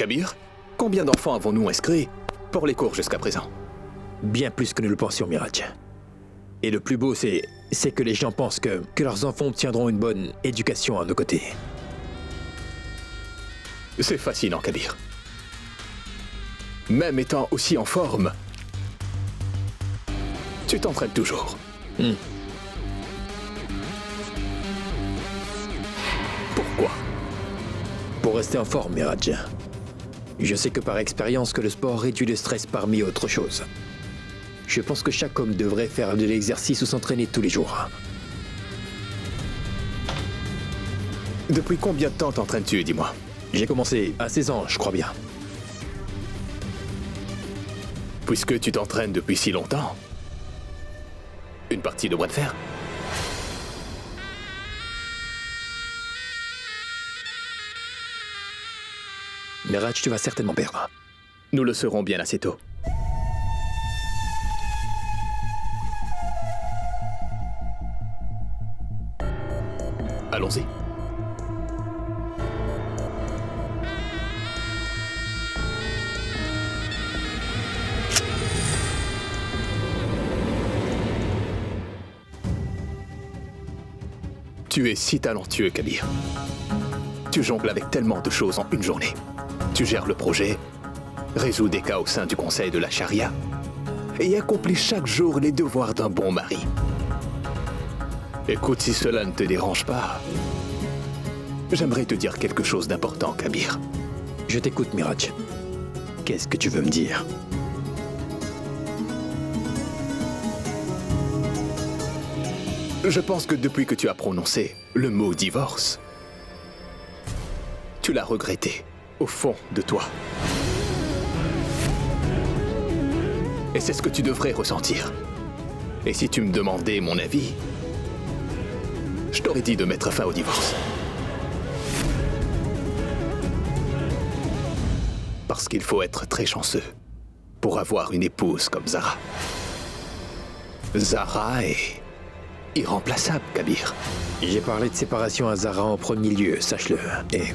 Kabir, combien d'enfants avons-nous inscrits pour les cours jusqu'à présent? Bien plus que nous le pensions, Miraj. Et le plus beau, c'est que les gens pensent que leurs enfants obtiendront une bonne éducation à nos côtés. C'est fascinant, Kabir. Même étant aussi en forme, tu t'entraînes toujours. Pourquoi? Pour rester en forme, Miraj. Je sais que par expérience que le sport réduit le stress parmi autres choses. Je pense que chaque homme devrait faire de l'exercice ou s'entraîner tous les jours. Depuis combien de temps t'entraînes-tu, dis-moi? J'ai commencé à 16 ans, je crois bien. Puisque tu t'entraînes depuis si longtemps, une partie de bras de fer? Miraj, tu vas certainement perdre. Nous le serons bien assez tôt. Allons-y. Tu es si talentueux, Kabir. Tu jongles avec tellement de choses en une journée. Tu gères le projet, résous des cas au sein du conseil de la charia et accomplis chaque jour les devoirs d'un bon mari. Écoute, si cela ne te dérange pas, j'aimerais te dire quelque chose d'important, Kabir. Je t'écoute, Miraj. Qu'est-ce que tu veux me dire? Je pense que depuis que tu as prononcé le mot divorce, tu l'as regretté au fond de toi. Et c'est ce que tu devrais ressentir. Et si tu me demandais mon avis, je t'aurais dit de mettre fin au divorce. Parce qu'il faut être très chanceux pour avoir une épouse comme Zara. Zara est irremplaçable, Kabir. J'ai parlé de séparation à Zara en premier lieu, sache-le. Et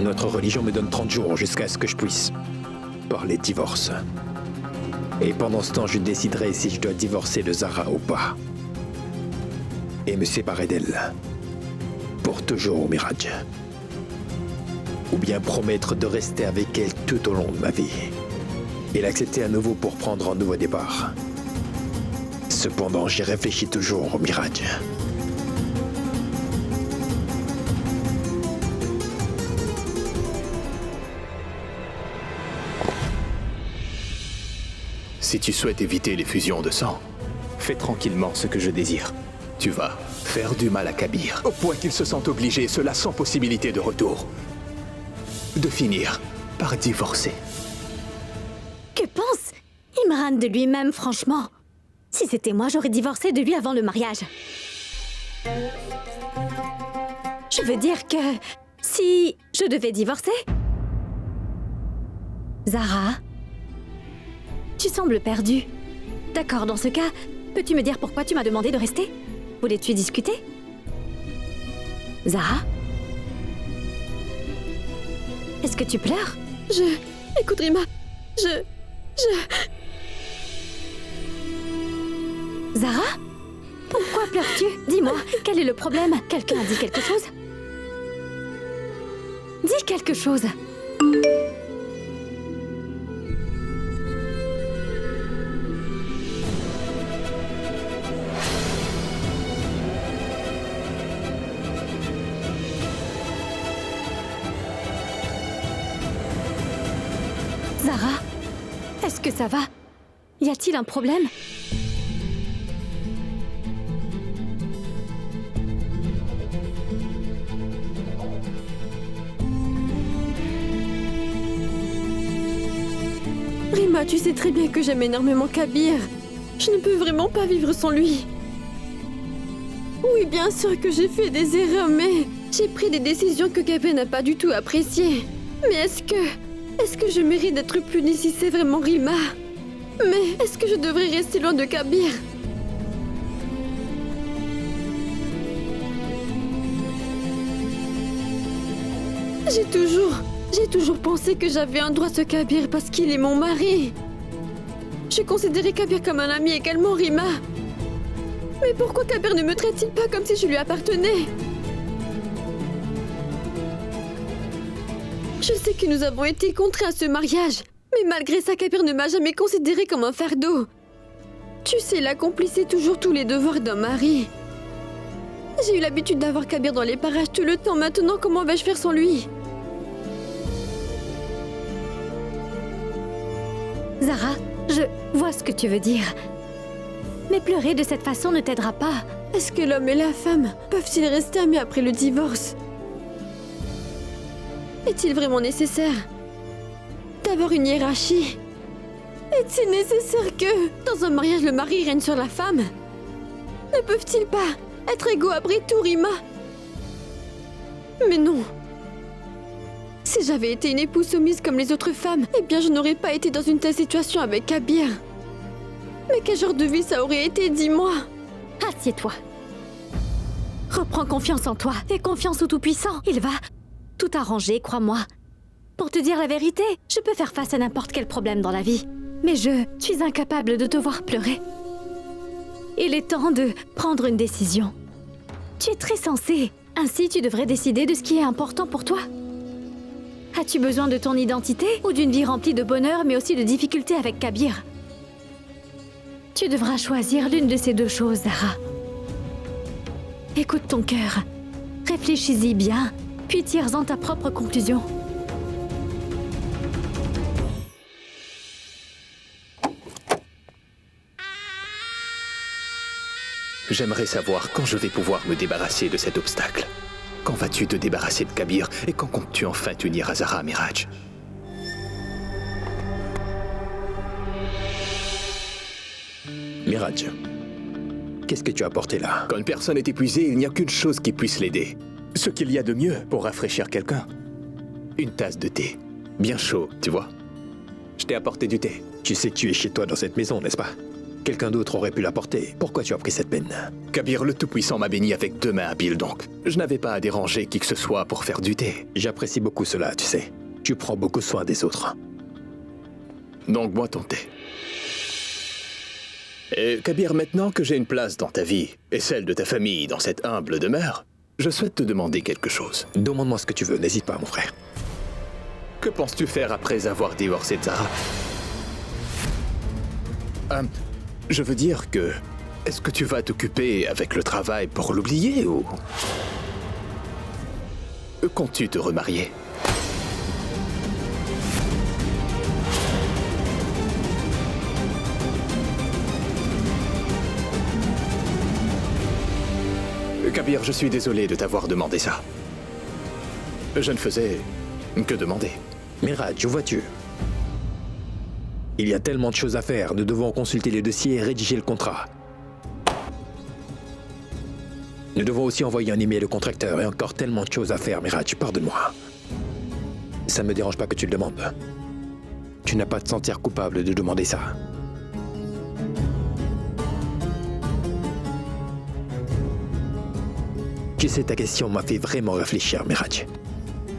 notre religion me donne 30 jours jusqu'à ce que je puisse parler de divorce. Et pendant ce temps, je déciderai si je dois divorcer de Zara ou pas. Et me séparer d'elle. Pour toujours, Miraj. Ou bien promettre de rester avec elle tout au long de ma vie. Et l'accepter à nouveau pour prendre un nouveau départ. Cependant, j'y réfléchis toujours, Miraj. Si tu souhaites éviter les fusions de sang, fais tranquillement ce que je désire. Tu vas faire du mal à Kabir, au point qu'il se sent obligé, cela sans possibilité de retour, de finir par divorcer. Que pense Imran de lui-même, franchement? Si c'était moi, j'aurais divorcé de lui avant le mariage. Je veux dire que si je devais divorcer... Zara, tu sembles perdue. D'accord, dans ce cas, peux-tu me dire pourquoi tu m'as demandé de rester? Voulais-tu discuter? Zara? Est-ce que tu pleures? Écoute, Rima, Zara? Pourquoi pleures-tu? Dis-moi, quel est le problème? Quelqu'un a dit quelque chose? Dis quelque chose. Zara, est-ce que ça va? Y a-t-il un problème? Rima, tu sais très bien que j'aime énormément Kabir. Je ne peux vraiment pas vivre sans lui. Oui, bien sûr que j'ai fait des erreurs, mais j'ai pris des décisions que Kabir n'a pas du tout appréciées. Mais est-ce que je mérite d'être punie si c'est vraiment Rima? Mais est-ce que je devrais rester loin de Kabir? J'ai J'ai toujours pensé que j'avais un droit sur Kabir parce qu'il est mon mari. Je considérais Kabir comme un ami également, Rima. Mais pourquoi Kabir ne me traite-t-il pas comme si je lui appartenais? Je sais que nous avons été contraints à ce mariage, mais malgré ça, Kabir ne m'a jamais considéré comme un fardeau. Tu sais, il accomplissait toujours tous les devoirs d'un mari. J'ai eu l'habitude d'avoir Kabir dans les parages tout le temps. Maintenant, comment vais-je faire sans lui? Zara, je vois ce que tu veux dire. Mais pleurer de cette façon ne t'aidera pas. Est-ce que l'homme et la femme peuvent-ils rester amis après le divorce? Est-il vraiment nécessaire d'avoir une hiérarchie? Est-il nécessaire que, dans un mariage, le mari règne sur la femme? Ne peuvent-ils pas être égaux après tout, Rima? Mais non. Si j'avais été une épouse soumise comme les autres femmes, eh bien je n'aurais pas été dans une telle situation avec Kabir. Mais quel genre de vie ça aurait été, dis-moi? Assieds-toi. Reprends confiance en toi. Fais confiance au Tout-Puissant. Il va tout arranger, crois-moi. Pour te dire la vérité, je peux faire face à n'importe quel problème dans la vie. Mais je suis incapable de te voir pleurer. Il est temps de prendre une décision. Tu es très sensé. Ainsi, tu devrais décider de ce qui est important pour toi. As-tu besoin de ton identité ou d'une vie remplie de bonheur mais aussi de difficultés avec Kabir? Tu devras choisir l'une de ces deux choses, Zara. Écoute ton cœur. Réfléchis-y bien, puis tire-en ta propre conclusion. J'aimerais savoir quand je vais pouvoir me débarrasser de cet obstacle. Quand vas-tu te débarrasser de Kabir et quand comptes-tu enfin t'unir à Zara, Miraj? Miraj, qu'est-ce que tu as apporté là? Quand une personne est épuisée, il n'y a qu'une chose qui puisse l'aider. Ce qu'il y a de mieux pour rafraîchir quelqu'un. Une tasse de thé. Bien chaud, tu vois. Je t'ai apporté du thé. Tu sais que tu es chez toi dans cette maison, n'est-ce pas? Quelqu'un d'autre aurait pu l'apporter. Pourquoi tu as pris cette peine? Kabir le Tout-Puissant m'a béni avec 2 mains habiles donc. Je n'avais pas à déranger qui que ce soit pour faire du thé. J'apprécie beaucoup cela, tu sais. Tu prends beaucoup soin des autres. Donc bois ton thé. Et Kabir, maintenant que j'ai une place dans ta vie et celle de ta famille dans cette humble demeure, je souhaite te demander quelque chose. Demande-moi ce que tu veux, n'hésite pas, mon frère. Que penses-tu faire après avoir divorcé de Zara? Je veux dire que... Est-ce que tu vas t'occuper avec le travail pour l'oublier ou... Comptes-tu te remarier? Kabir, je suis désolé de t'avoir demandé ça. Je ne faisais que demander. Miraj, où vas-tu? Il y a tellement de choses à faire, nous devons consulter les dossiers et rédiger le contrat. Nous devons aussi envoyer un email au contracteur et encore tellement de choses à faire, Miraj, pardonne-moi. Ça me dérange pas que tu le demandes. Tu n'as pas à te sentir coupable de demander ça. Tu sais, ta question m'a fait vraiment réfléchir, Miraj.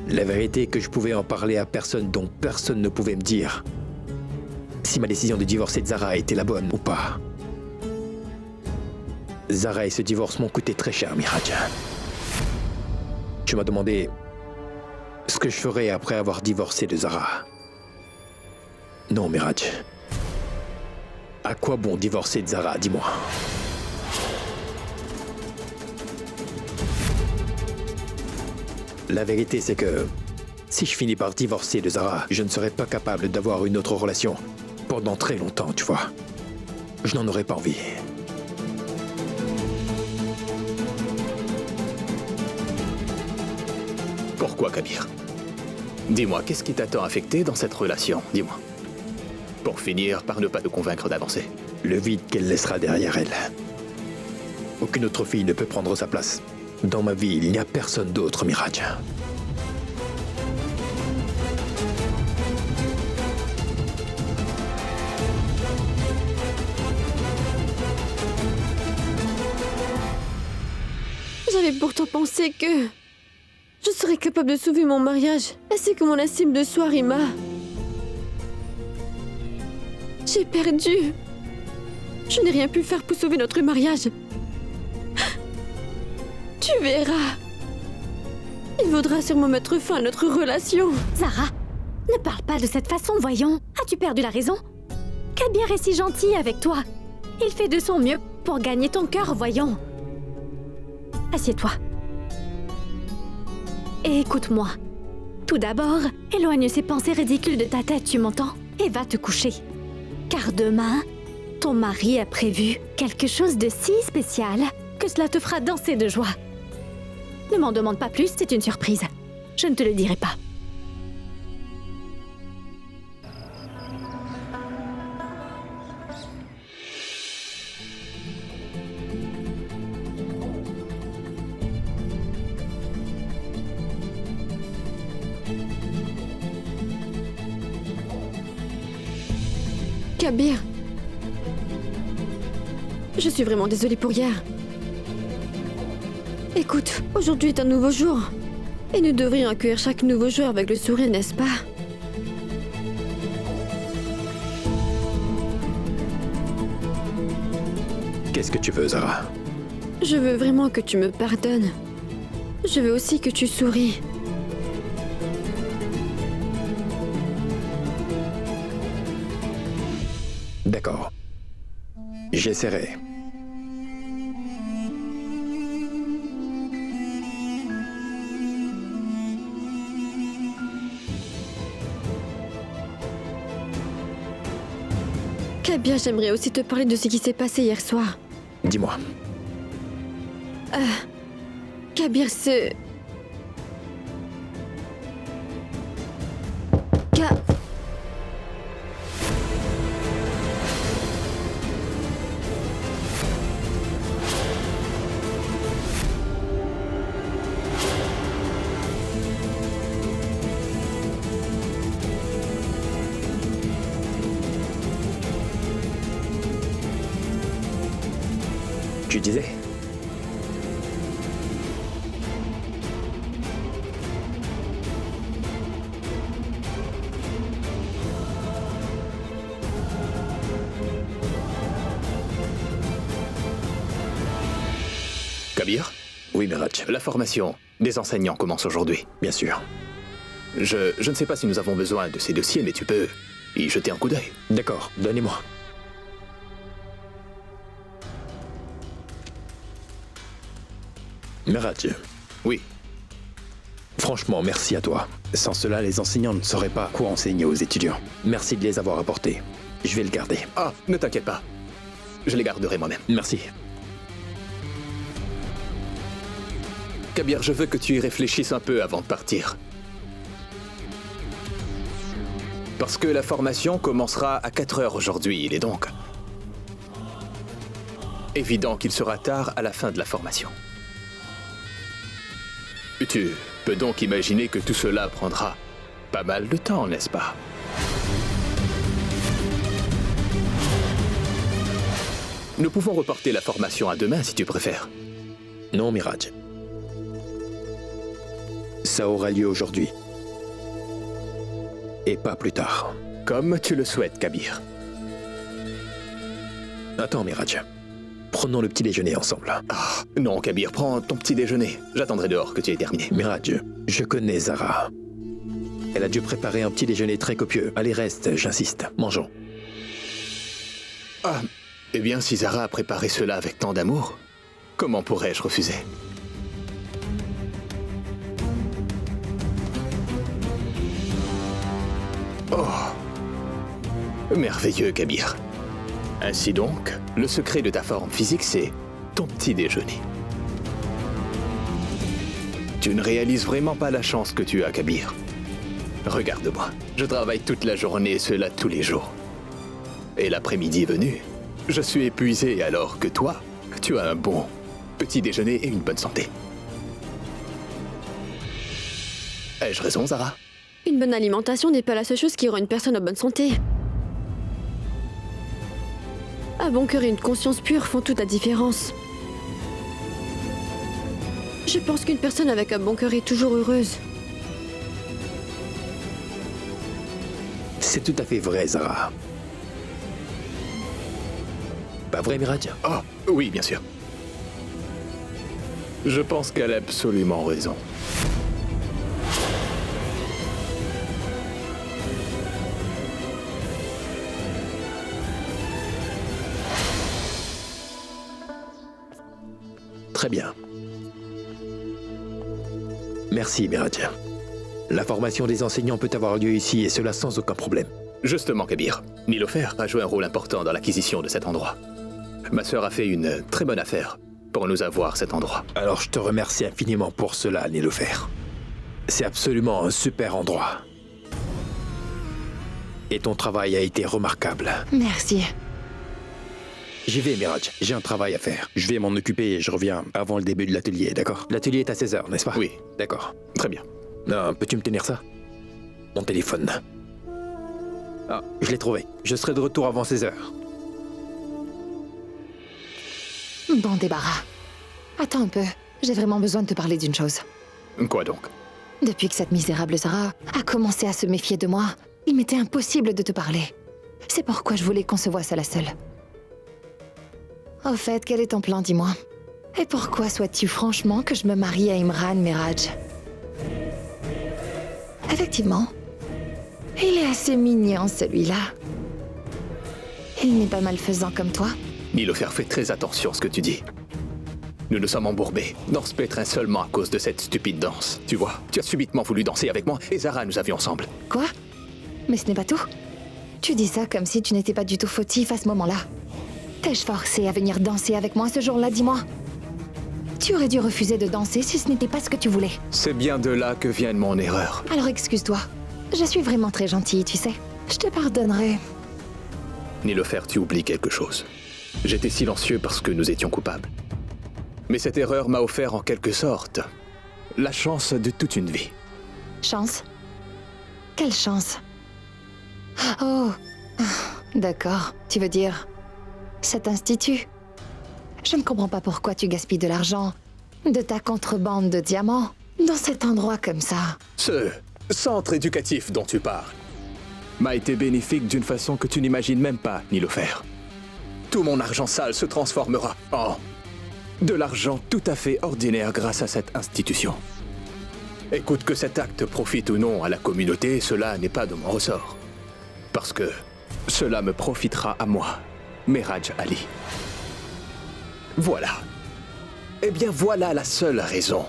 La vérité est que je pouvais en parler à personne dont personne ne pouvait me dire si ma décision de divorcer de Zara était la bonne ou pas. Zara et ce divorce m'ont coûté très cher, Miraj. Tu m'as demandé ce que je ferais après avoir divorcé de Zara. Non, Miraj. À quoi bon divorcer de Zara, dis-moi? La vérité, c'est que si je finis par divorcer de Zara, je ne serai pas capable d'avoir une autre relation pendant très longtemps, tu vois. Je n'en aurais pas envie. Pourquoi, Kabir? Dis-moi, qu'est-ce qui t'a tant affecté dans cette relation? Dis-moi. Pour finir par ne pas te convaincre d'avancer. Le vide qu'elle laissera derrière elle. Aucune autre fille ne peut prendre sa place. Dans ma vie, il n'y a personne d'autre, Miraj. J'avais pourtant pensé que je serai capable de sauver mon mariage, ainsi que mon estime de soi, Rima. J'ai perdu. Je n'ai rien pu faire pour sauver notre mariage. Tu verras. Il faudra sûrement mettre fin à notre relation. Zara, ne parle pas de cette façon, voyons. As-tu perdu la raison? Kabir est si gentil avec toi. Il fait de son mieux pour gagner ton cœur, voyons. Assieds-toi. Et écoute-moi. Tout d'abord, éloigne ces pensées ridicules de ta tête, tu m'entends? Et va te coucher. Car demain, ton mari a prévu quelque chose de si spécial que cela te fera danser de joie. Ne m'en demande pas plus, c'est une surprise. Je ne te le dirai pas. Kabir. Je suis vraiment désolée pour hier. Écoute, aujourd'hui est un nouveau jour. Et nous devrions accueillir chaque nouveau jour avec le sourire, n'est-ce pas? Qu'est-ce que tu veux, Zara? Je veux vraiment que tu me pardonnes. Je veux aussi que tu souris. D'accord. J'essaierai. Kabir, j'aimerais aussi te parler de ce qui s'est passé hier soir. Dis-moi. Kabir, ce... Tu disais? Kabir, Oui, Miraj. la formation des enseignants commence aujourd'hui. Bien sûr. Je ne sais pas si nous avons besoin de ces dossiers, mais tu peux y jeter un coup d'œil. D'accord, donnez-moi. Miraj, Oui, franchement, merci à toi. Sans cela, les enseignants ne sauraient pas quoi enseigner aux étudiants. Merci de les avoir apportés. Je vais le garder. ah, ne t'inquiète pas. Je les garderai moi-même. Merci. Kabir, je veux que tu y réfléchisses un peu avant de partir. Parce que la formation commencera à 4 heures aujourd'hui, il est donc évident qu'il sera tard à la fin de la formation. Tu peux donc imaginer que tout cela prendra pas mal de temps, n'est-ce pas? Nous pouvons reporter la formation à demain si tu préfères. Non, Miraj. Ça aura lieu aujourd'hui. Et pas plus tard. Comme tu le souhaites, Kabir. Attends, Miraj. Prenons le petit déjeuner ensemble. Ah, non, Kabir, prends ton petit déjeuner. J'attendrai dehors que tu aies terminé. Miraj, je connais Zara. Elle a dû préparer un petit déjeuner très copieux. Allez, reste, j'insiste. Mangeons. Ah, eh bien, si Zara a préparé cela avec tant d'amour, comment pourrais-je refuser? Oh, merveilleux, Kabir. Ainsi donc, le secret de ta forme physique, c'est ton petit déjeuner. Tu ne réalises vraiment pas la chance que tu as, Kabir. Regarde-moi, je travaille toute la journée et cela tous les jours. Et l'après-midi venu, je suis épuisé alors que toi, tu as un bon petit déjeuner et une bonne santé. Ai-je raison, Zara? Une bonne alimentation n'est pas la seule chose qui rend une personne en bonne santé. Un bon cœur et une conscience pure font toute la différence. Je pense qu'une personne avec un bon cœur est toujours heureuse. C'est tout à fait vrai, Zara. Pas vrai, Miraj? Oh, oui, bien sûr. Je pense qu'elle a absolument raison. Très bien. Merci, Miraj. La formation des enseignants peut avoir lieu ici et cela sans aucun problème. Justement, Kabir, Nilofer a joué un rôle important dans l'acquisition de cet endroit. Ma sœur a fait une très bonne affaire pour nous avoir cet endroit. Alors je te remercie infiniment pour cela, Nilofer. C'est absolument un super endroit. Et ton travail a été remarquable. Merci. J'y vais, Miraj. J'ai un travail à faire. Je vais m'en occuper et je reviens avant le début de l'atelier, d'accord? L'atelier est à 16h, n'est-ce pas? Oui. D'accord. Très bien. Non, peux-tu me tenir ça? Mon téléphone. Ah, je l'ai trouvé. Je serai de retour avant 16h. Bon débarras. Attends un peu. J'ai vraiment besoin de te parler d'une chose. Quoi donc? Depuis que cette misérable Zara a commencé à se méfier de moi, il m'était impossible de te parler. C'est pourquoi je voulais qu'on se voie seul à seul. Au fait, quel est ton plan, dis-moi? Et pourquoi souhaites-tu franchement que je me marie à Imran, Miraj? Effectivement. Il est assez mignon, celui-là. Il n'est pas malfaisant comme toi. Nilofer, fais très attention à ce que tu dis. Nous nous sommes embourbés dans ce pétrin seulement à cause de cette stupide danse. Tu vois, tu as subitement voulu danser avec moi et Zara nous avions ensemble. Quoi? Mais ce n'est pas tout. Tu dis ça comme si tu n'étais pas du tout fautif à ce moment-là. T'ai-je forcé à venir danser avec moi ce jour-là, dis-moi? Tu aurais dû refuser de danser si ce n'était pas ce que tu voulais. C'est bien de là que vient mon erreur. Alors excuse-toi. Je suis vraiment très gentille, tu sais. Je te pardonnerai. Nilofer, tu oublies quelque chose. J'étais silencieux parce que nous étions coupables. Mais cette erreur m'a offert en quelque sorte la chance de toute une vie. Chance? Quelle chance? Oh, d'accord. Tu veux dire cet institut? Je ne comprends pas pourquoi tu gaspilles de l'argent, de ta contrebande de diamants, dans cet endroit comme ça. Ce centre éducatif dont tu parles m'a été bénéfique d'une façon que tu n'imagines même pas, Nilofer. Tout mon argent sale se transformera en de l'argent tout à fait ordinaire grâce à cette institution. Écoute, que cet acte profite ou non à la communauté, cela n'est pas de mon ressort. Parce que cela me profitera à moi, Miraj Ali. Voilà. Eh bien, voilà la seule raison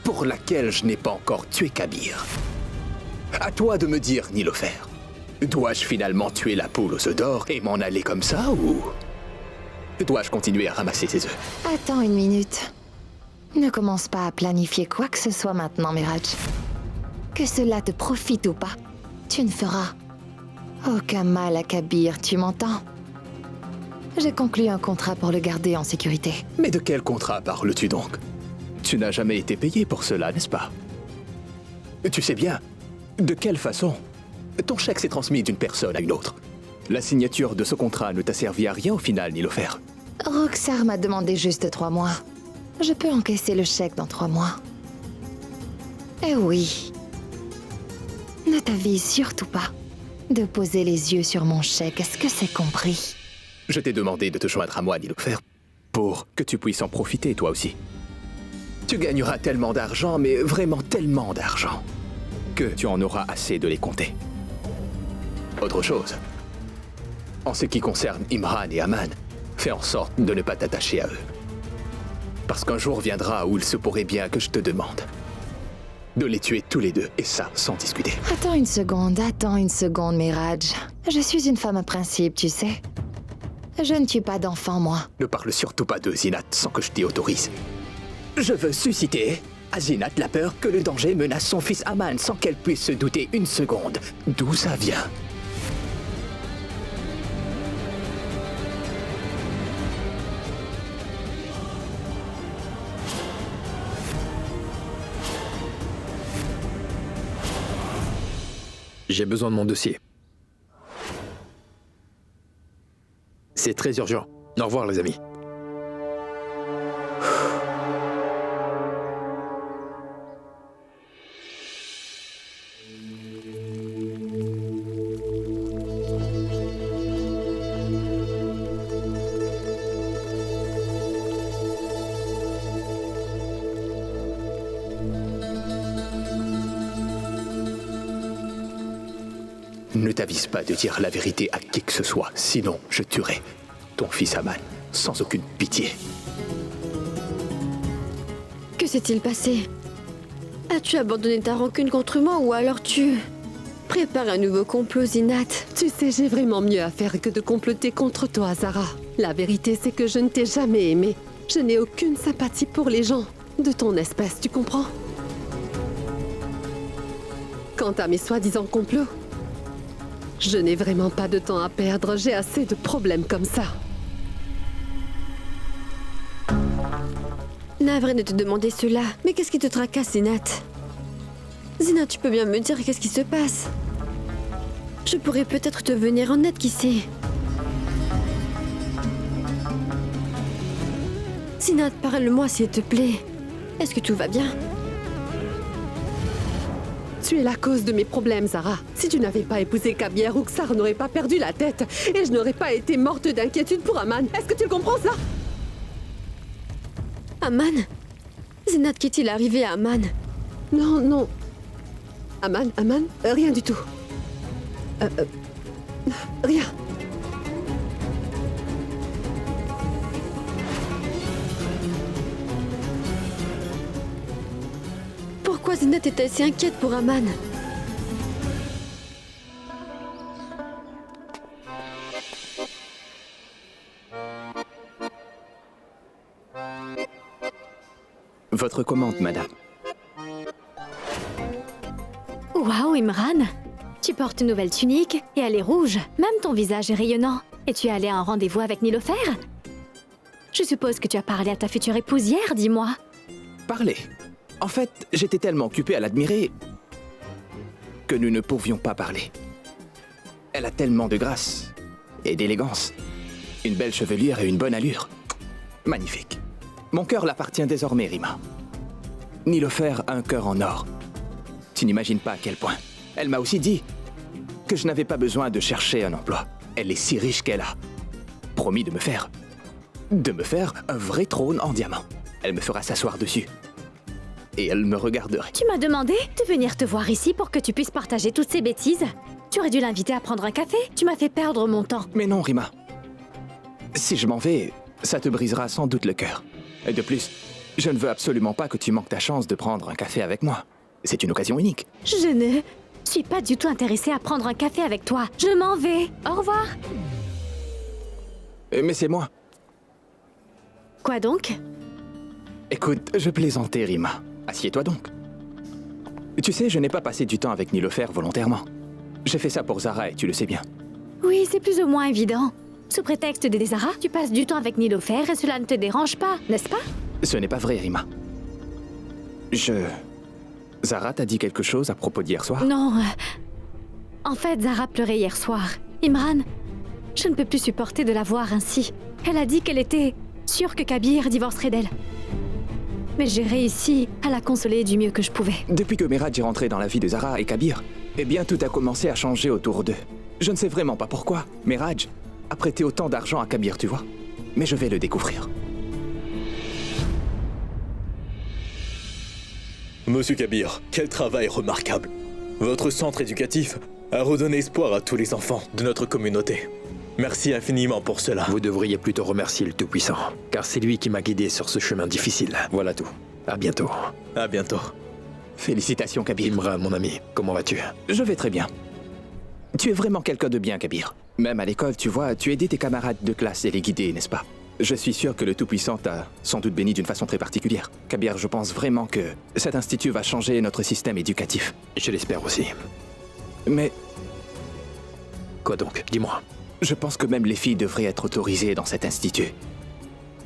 pour laquelle je n'ai pas encore tué Kabir. À toi de me dire, Nilofer. Dois-je finalement tuer la poule aux œufs d'or et m'en aller comme ça, ou dois-je continuer à ramasser ses œufs? Attends une minute. Ne commence pas à planifier quoi que ce soit maintenant, Miraj. Que cela te profite ou pas, tu ne feras aucun mal à Kabir, tu m'entends? J'ai conclu un contrat pour le garder en sécurité. Mais de quel contrat parles-tu donc? Tu n'as jamais été payé pour cela, n'est-ce pas? Tu sais bien, de quelle façon? Ton chèque s'est transmis d'une personne à une autre. La signature de ce contrat ne t'a servi à rien au final, Nilofer. Roxar m'a demandé juste 3 mois. Je peux encaisser le chèque dans 3 mois. Eh oui. Ne t'avise surtout pas de poser les yeux sur mon chèque. Est-ce que c'est compris? Je t'ai demandé de te joindre à moi, Nilofer, pour que tu puisses en profiter toi aussi. Tu gagneras tellement d'argent, mais vraiment tellement d'argent, que tu en auras assez de les compter. Autre chose, en ce qui concerne Imran et Aman, fais en sorte de ne pas t'attacher à eux. Parce qu'un jour viendra où il se pourrait bien que je te demande de les tuer tous les deux, et ça, sans discuter. Attends une seconde, Miraj. Je suis une femme à principe, tu sais. Je ne tue pas d'enfants, moi. Ne parle surtout pas de Zinat sans que je t'y autorise. Je veux susciter à Zinat la peur que le danger menace son fils Aman sans qu'elle puisse se douter une seconde d'où ça vient. J'ai besoin de mon dossier. C'est très urgent. Au revoir, les amis. ne t'avise pas de dire la vérité à qui que ce soit, sinon je tuerai ton fils Aman sans aucune pitié. Que s'est-il passé? As-tu abandonné ta rancune contre moi ou alors tu prépares un nouveau complot, Zinat? Tu sais, j'ai vraiment mieux à faire que de comploter contre toi, Zara. La vérité, c'est que je ne t'ai jamais aimé. Je n'ai aucune sympathie pour les gens de ton espèce, tu comprends? Quant à mes soi-disant complots, je n'ai vraiment pas de temps à perdre. J'ai assez de problèmes comme ça. Navré de te demander cela, mais qu'est-ce qui te tracasse, Zinat? Zinat, tu peux bien me dire qu'est-ce qui se passe? Je pourrais peut-être te venir en aide, qui sait? Zinat, parle-moi s'il te plaît. Est-ce que tout va bien? Tu es la cause de mes problèmes, Zara. Si tu n'avais pas épousé Kabir, Ruxar n'aurait pas perdu la tête. Et je n'aurais pas été morte d'inquiétude pour Aman. Est-ce que tu comprends ça? Aman? Zinat, qu'est-il arrivé à Aman? Non, non. Aman, rien du tout. Rien. Pourquoi Zinat est-elle si inquiète pour Aman? Votre commande, madame. Waouh, Imran! Tu portes une nouvelle tunique et elle est rouge. Même ton visage est rayonnant. Et tu es allé à un rendez-vous avec Nilofer? Je suppose que tu as parlé à ta future épouse hier, dis-moi. Parlez. En fait, j'étais tellement occupé à l'admirer que nous ne pouvions pas parler. Elle a tellement de grâce et d'élégance. Une belle chevelure et une bonne allure. Magnifique. Mon cœur l'appartient désormais, Rima. Nilofer a un cœur en or. Tu n'imagines pas à quel point. Elle m'a aussi dit que je n'avais pas besoin de chercher un emploi. Elle est si riche qu'elle a promis de me faire un vrai trône en diamant. Elle me fera s'asseoir dessus. Et elle me regarderait. Tu m'as demandé de venir te voir ici pour que tu puisses partager toutes ces bêtises. Tu aurais dû l'inviter à prendre un café. Tu m'as fait perdre mon temps. Mais non, Rima. Si je m'en vais, ça te brisera sans doute le cœur. Et de plus, je ne veux absolument pas que tu manques ta chance de prendre un café avec moi. C'est une occasion unique. Je ne suis pas du tout intéressée à prendre un café avec toi. Je m'en vais. Au revoir. Mais c'est moi. Quoi donc? Écoute, je plaisantais, Rima. Assieds-toi donc. Tu sais, je n'ai pas passé du temps avec Nilofer volontairement. J'ai fait ça pour Zara et tu le sais bien. Oui, c'est plus ou moins évident. Sous prétexte d'aider Zara, tu passes du temps avec Nilofer et cela ne te dérange pas, n'est-ce pas? Ce n'est pas vrai, Rima. Zara t'a dit quelque chose à propos d'hier soir? Non. En fait, Zara pleurait hier soir. Imran, je ne peux plus supporter de la voir ainsi. Elle a dit qu'elle était sûre que Kabir divorcerait d'elle. Mais j'ai réussi à la consoler du mieux que je pouvais. Depuis que Meraj est rentré dans la vie de Zara et Kabir, eh bien tout a commencé à changer autour d'eux. Je ne sais vraiment pas pourquoi. Meraj a prêté autant d'argent à Kabir, tu vois. Mais je vais le découvrir. Monsieur Kabir, quel travail remarquable. Votre centre éducatif a redonné espoir à tous les enfants de notre communauté. Merci infiniment pour cela. Vous devriez plutôt remercier le Tout-Puissant, car c'est lui qui m'a guidé sur ce chemin difficile. Voilà tout. À bientôt. À bientôt. Félicitations, Kabir. Imran, mon ami, comment vas-tu? Je vais très bien. Tu es vraiment quelqu'un de bien, Kabir. Même à l'école, tu vois, tu aidais tes camarades de classe et les guidais, n'est-ce pas? Je suis sûr que le Tout-Puissant t'a sans doute béni d'une façon très particulière. Kabir, je pense vraiment que cet institut va changer notre système éducatif. Je l'espère aussi. Mais Quoi donc? Dis-moi. je pense que même les filles devraient être autorisées dans cet institut.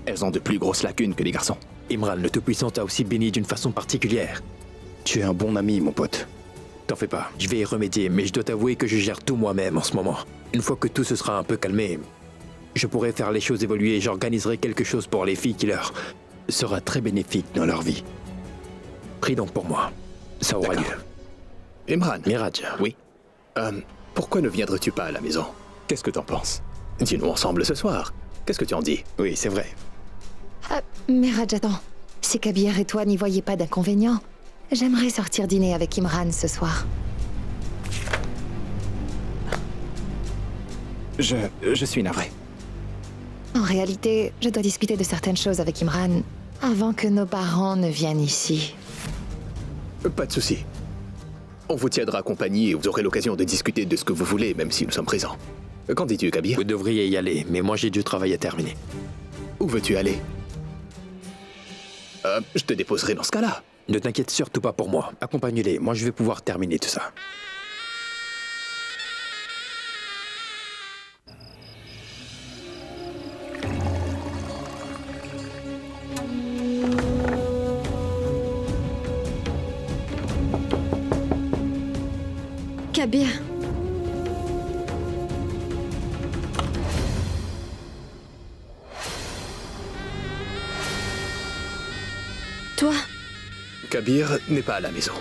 Elles ont de plus grosses lacunes que les garçons. Imran, le Tout-Puissant t'a aussi béni d'une façon particulière. Tu es un bon ami, mon pote. T'en fais pas, je vais y remédier, mais je dois t'avouer que je gère tout moi-même en ce moment. Une fois que tout se sera un peu calmé, je pourrai faire les choses évoluer et j'organiserai quelque chose pour les filles qui leur Sera très bénéfique dans leur vie. prie donc pour moi. Ça aura lieu. D'accord. Imran. Miraj. Oui. Pourquoi ne viendrais-tu pas à la maison? Qu'est-ce que t'en penses? Dînons ensemble ce soir. Qu'est-ce que tu en dis? Oui, c'est vrai. Meraj, attends. Si Kabir et toi n'y voyez pas d'inconvénient, j'aimerais sortir dîner avec Imran ce soir. Je suis navré. En réalité, je dois discuter de certaines choses avec Imran avant que nos parents ne viennent ici. Pas de souci. On vous tiendra compagnie et vous aurez l'occasion de discuter de ce que vous voulez, même si nous sommes présents. Qu'en dis-tu, Kabir? Vous devriez y aller, mais moi j'ai du travail à terminer. Où veux-tu aller? Je te déposerai dans ce cas-là. Ne t'inquiète surtout pas pour moi. Accompagne-les, moi je vais pouvoir terminer tout ça. Kabir. Toi, Kabir n'est pas à la maison.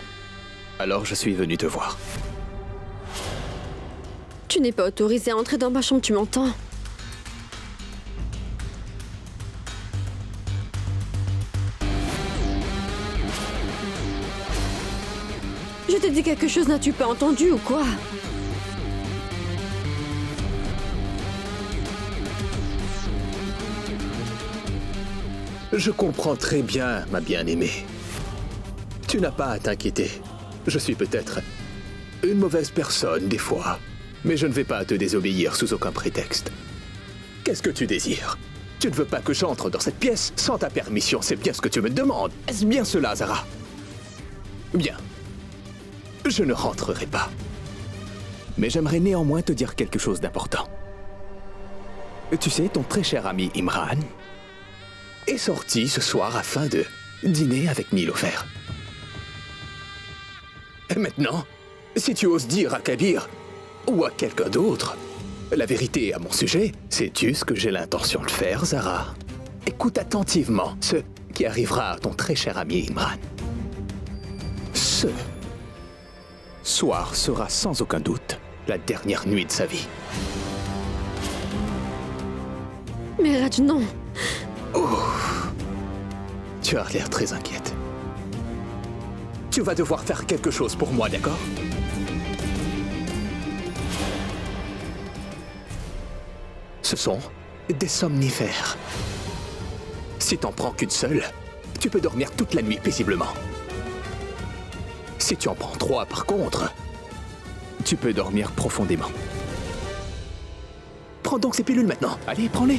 Alors je suis venu te voir. tu n'es pas autorisé à entrer dans ma chambre, tu m'entends? Je t'ai dit quelque chose, n'as-tu pas entendu ou quoi? Je comprends très bien, ma bien-aimée. Tu n'as pas à t'inquiéter. Je suis peut-être une mauvaise personne des fois, mais je ne vais pas te désobéir sous aucun prétexte. Qu'est-ce que tu désires? Tu ne veux pas que j'entre dans cette pièce sans ta permission, c'est bien ce que tu me demandes. Est-ce bien cela, Zara? Bien. Je ne rentrerai pas. Mais j'aimerais néanmoins te dire quelque chose d'important. Tu sais, ton très cher ami Imran est sorti ce soir afin de dîner avec Nilofer. Et maintenant, si tu oses dire à Kabir ou à quelqu'un d'autre la vérité à mon sujet, sais-tu ce que j'ai l'intention de faire, Zara? Écoute attentivement ce qui arrivera à ton très cher ami Imran. Ce soir sera sans aucun doute la dernière nuit de sa vie. Mais Raj, non. Tu as l'air très inquiète. Tu vas devoir faire quelque chose pour moi, d'accord? Ce sont des somnifères. Si t'en prends qu'une seule, tu peux dormir toute la nuit paisiblement. Si tu en prends 3, par contre, tu peux dormir profondément. Prends donc ces pilules maintenant. Allez, prends-les.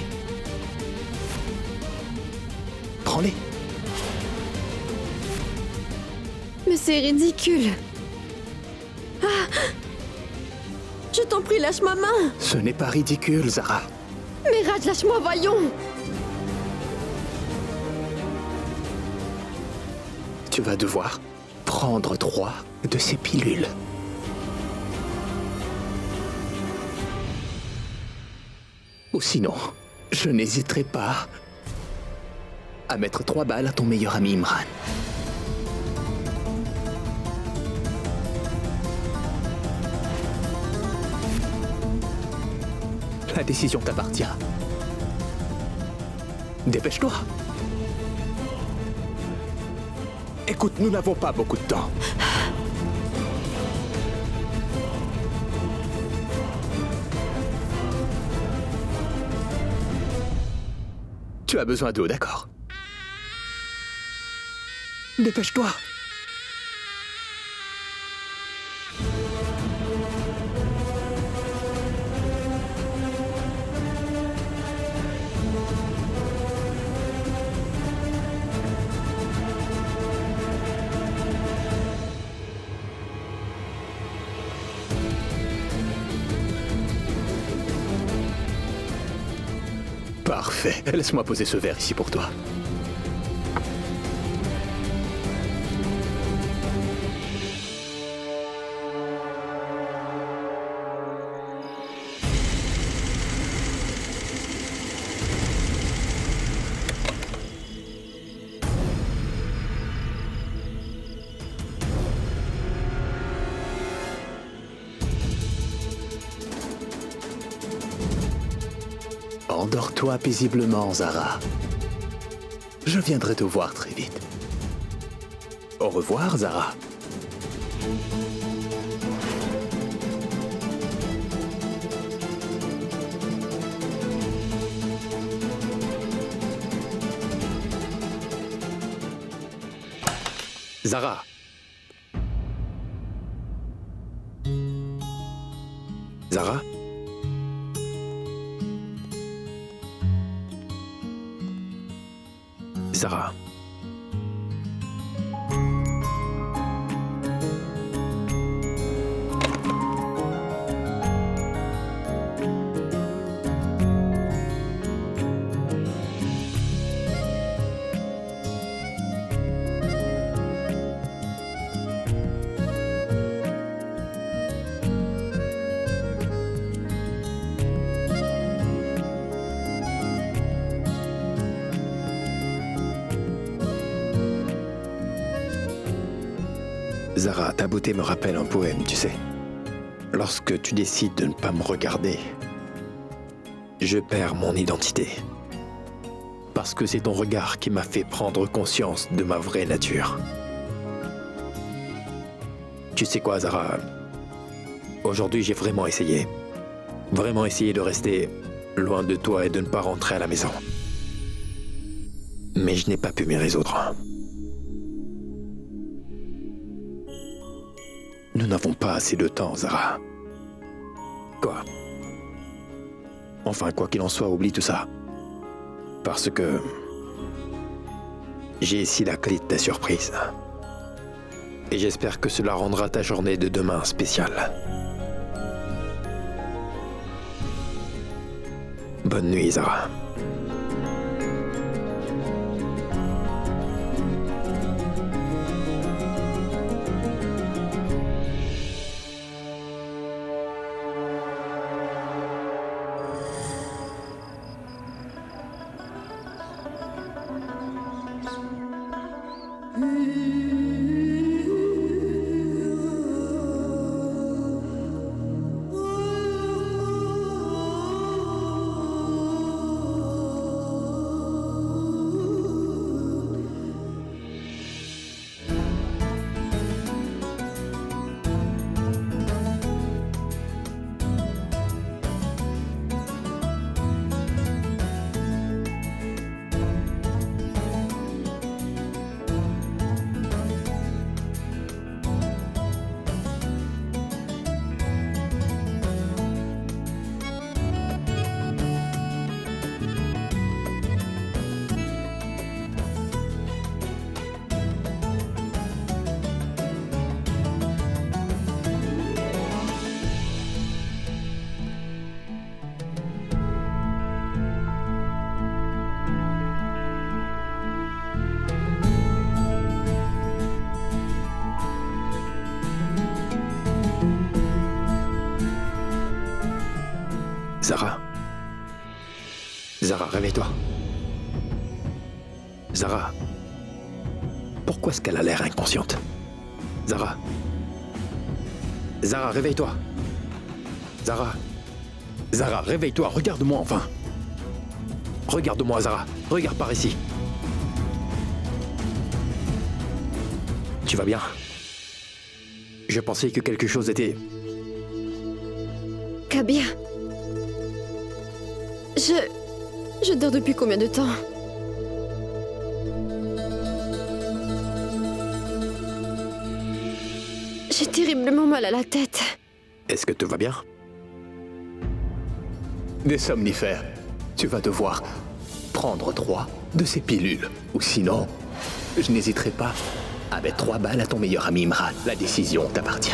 Prends-les. Mais c'est ridicule. Ah! Je t'en prie, lâche ma main. Ce n'est pas ridicule, Zara. Mais Raj, lâche-moi, voyons. Tu vas devoir prendre 3 de ces pilules. Ou sinon, je n'hésiterai pas à mettre 3 balles à ton meilleur ami Imran. La décision t'appartient. Dépêche-toi. Écoute, nous n'avons pas beaucoup de temps. Tu as besoin d'eau, d'accord? Dépêche-toi. Parfait. Laisse-moi poser ce verre ici pour toi. Endors-toi paisiblement, Zara. Je viendrai te voir très vite. Au revoir, Zara. Zara. Zara? Zara. Zara, ta beauté me rappelle un poème, tu sais. Lorsque tu décides de ne pas me regarder, je perds mon identité. Parce que c'est ton regard qui m'a fait prendre conscience de ma vraie nature. Tu sais quoi, Zara? Aujourd'hui, j'ai vraiment essayé. Vraiment essayé de rester loin de toi et de ne pas rentrer à la maison. Mais je n'ai pas pu m'y résoudre. Nous n'avons pas assez de temps, Zara. Quoi? Enfin, quoi qu'il en soit, oublie tout ça. Parce que... j'ai ici la clé de ta surprise. Et j'espère que cela rendra ta journée de demain spéciale. Bonne nuit, Zara. Zara. Zara, réveille-toi. Zara. Pourquoi est-ce qu'elle a l'air inconsciente? Zara. Zara, réveille-toi. Zara. Zara, réveille-toi, regarde-moi enfin. Regarde-moi, Zara. Regarde par ici. Tu vas bien? Je pensais que quelque chose était... Kabir. Je dors depuis combien de temps? J'ai terriblement mal à la tête. Est-ce que tout va bien? Des somnifères. Tu vas devoir prendre 3 de ces pilules. Ou sinon, je n'hésiterai pas à mettre 3 balles à ton meilleur ami Imran. La décision t'appartient.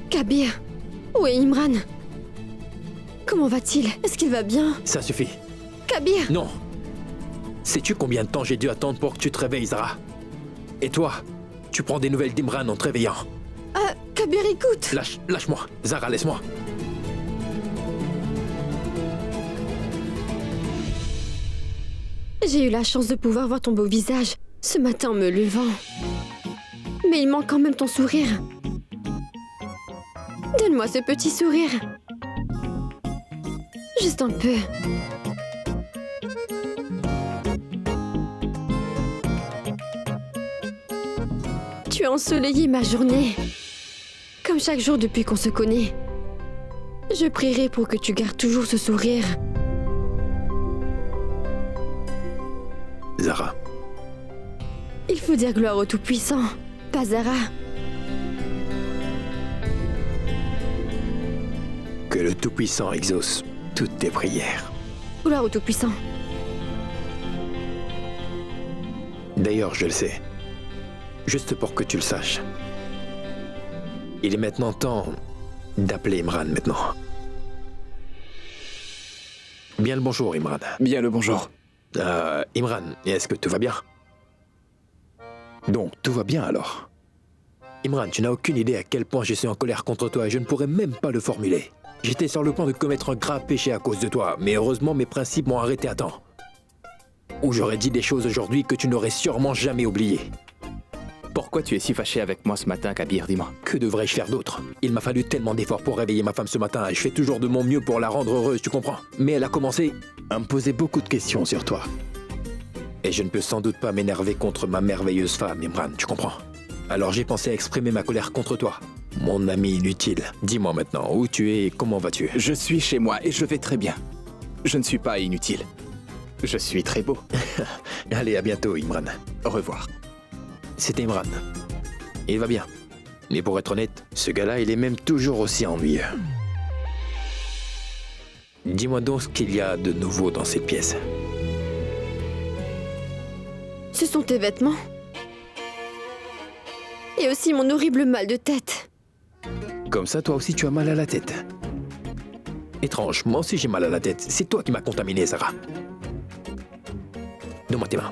Kabir, où est Imran? Comment va-t-il? Est-ce qu'il va bien? Ça suffit. Kabir! Non. Sais-tu combien de temps j'ai dû attendre pour que tu te réveilles, Zara? Et toi, tu prends des nouvelles d'Imran en te réveillant. Kabir, écoute! Lâche-moi. Zara, laisse-moi. J'ai eu la chance de pouvoir voir ton beau visage ce matin en me levant. Mais il manque quand même ton sourire. Donne-moi ce petit sourire. Juste un peu. Tu as ensoleillé ma journée. Comme chaque jour depuis qu'on se connaît. Je prierai pour que tu gardes toujours ce sourire. Zara, Il faut dire gloire au Tout-Puissant, pas Zara. que le Tout-Puissant exauce toutes tes prières. Gloire au Tout-Puissant. D'ailleurs, je le sais. Juste pour que tu le saches. Il est maintenant temps d'appeler Imran maintenant. Bien le bonjour, Imran. Bien le bonjour. Imran, est-ce que tout va bien? Donc, tout va bien alors. Imran, tu n'as aucune idée à quel point je suis en colère contre toi et je ne pourrais même pas le formuler. J'étais sur le point de commettre un grave péché à cause de toi, mais heureusement mes principes m'ont arrêté à temps. Ou j'aurais dit des choses aujourd'hui que tu n'aurais sûrement jamais oubliées. Pourquoi tu es si fâché avec moi ce matin, Kabir, dis-moi? Que devrais-je faire d'autre? Il m'a fallu tellement d'efforts pour réveiller ma femme ce matin et je fais toujours de mon mieux pour la rendre heureuse, tu comprends? Mais elle a commencé À me poser beaucoup de questions sur toi. et je ne peux sans doute pas m'énerver contre ma merveilleuse femme, Imran, tu comprends? Alors j'ai pensé à exprimer ma colère contre toi. Mon ami inutile. Dis-moi maintenant, où tu es et comment vas-tu? Je suis chez moi et je vais très bien. Je ne suis pas inutile. Je suis très beau. Allez, à bientôt, Imran. Au revoir. C'est Imran. Il va bien. Mais pour être honnête, ce gars-là, il est même toujours aussi ennuyeux. Dis-moi donc ce qu'il y a de nouveau dans cette pièce. Ce sont tes vêtements. Et aussi mon horrible mal de tête. Comme ça, toi aussi, tu as mal à la tête. Étrange, moi aussi j'ai mal à la tête. C'est toi qui m'as contaminé, Sarah. Donne-moi tes mains.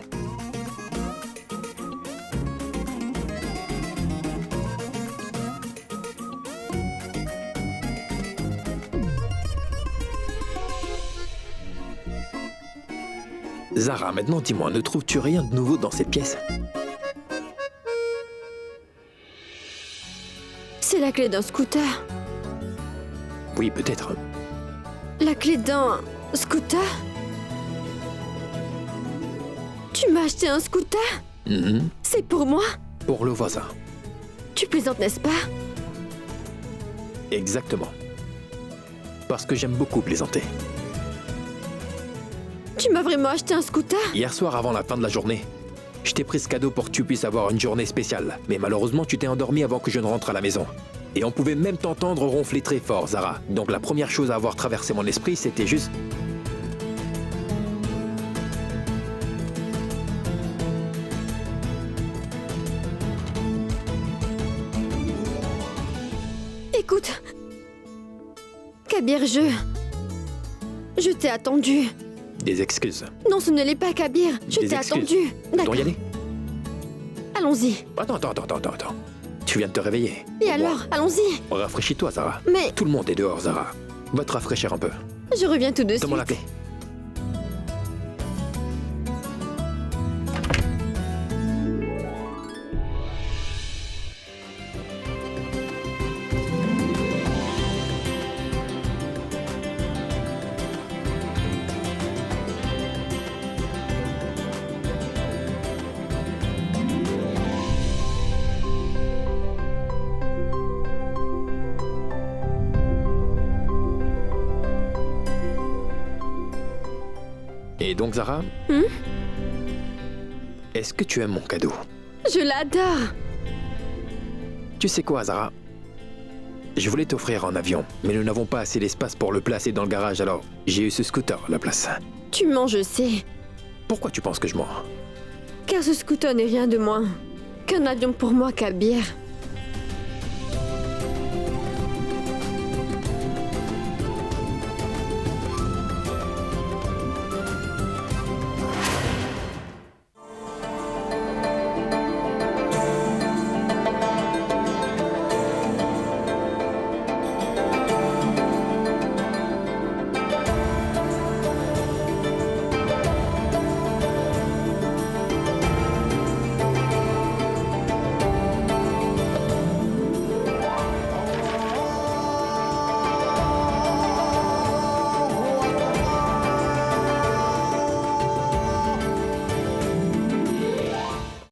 Zara, maintenant dis-moi, ne trouves-tu rien de nouveau dans cette pièce? C'est la clé d'un scooter. Oui, peut-être. La clé d'un scooter? Tu m'as acheté un scooter? Mhm. C'est pour moi? Pour le voisin. Tu plaisantes, n'est-ce pas? Exactement. Parce que j'aime beaucoup plaisanter. Tu m'as vraiment acheté un scooter? Hier soir, avant la fin de la journée, je t'ai pris ce cadeau pour que tu puisses avoir une journée spéciale. Mais malheureusement, tu t'es endormi avant que je ne rentre à la maison. Et on pouvait même t'entendre ronfler très fort, Zara. Donc la première chose à avoir traversé mon esprit, c'était juste... Écoute. Kabir, je t'ai attendu. des excuses. Non, ce ne l'est pas, Kabir. Je Des t'ai excuses. attendu. Dois D'accord. y aller? Allons-y. Attends. Tu viens de te réveiller. Et alors? Allons-y. Rafraîchis-toi, Zara. Mais Tout le monde est dehors, Zara. Va te rafraîchir un peu. je reviens tout de suite. Donne-moi la clé. Et donc, Zara, est-ce que tu aimes mon cadeau? Je l'adore. Tu sais quoi, Zara? Je voulais t'offrir un avion, mais nous n'avons pas assez d'espace pour le placer dans le garage, alors j'ai eu ce scooter à la place. Tu mens, je sais. Pourquoi tu penses que je mens? Car ce scooter n'est rien de moins qu'un avion pour moi, Kabir.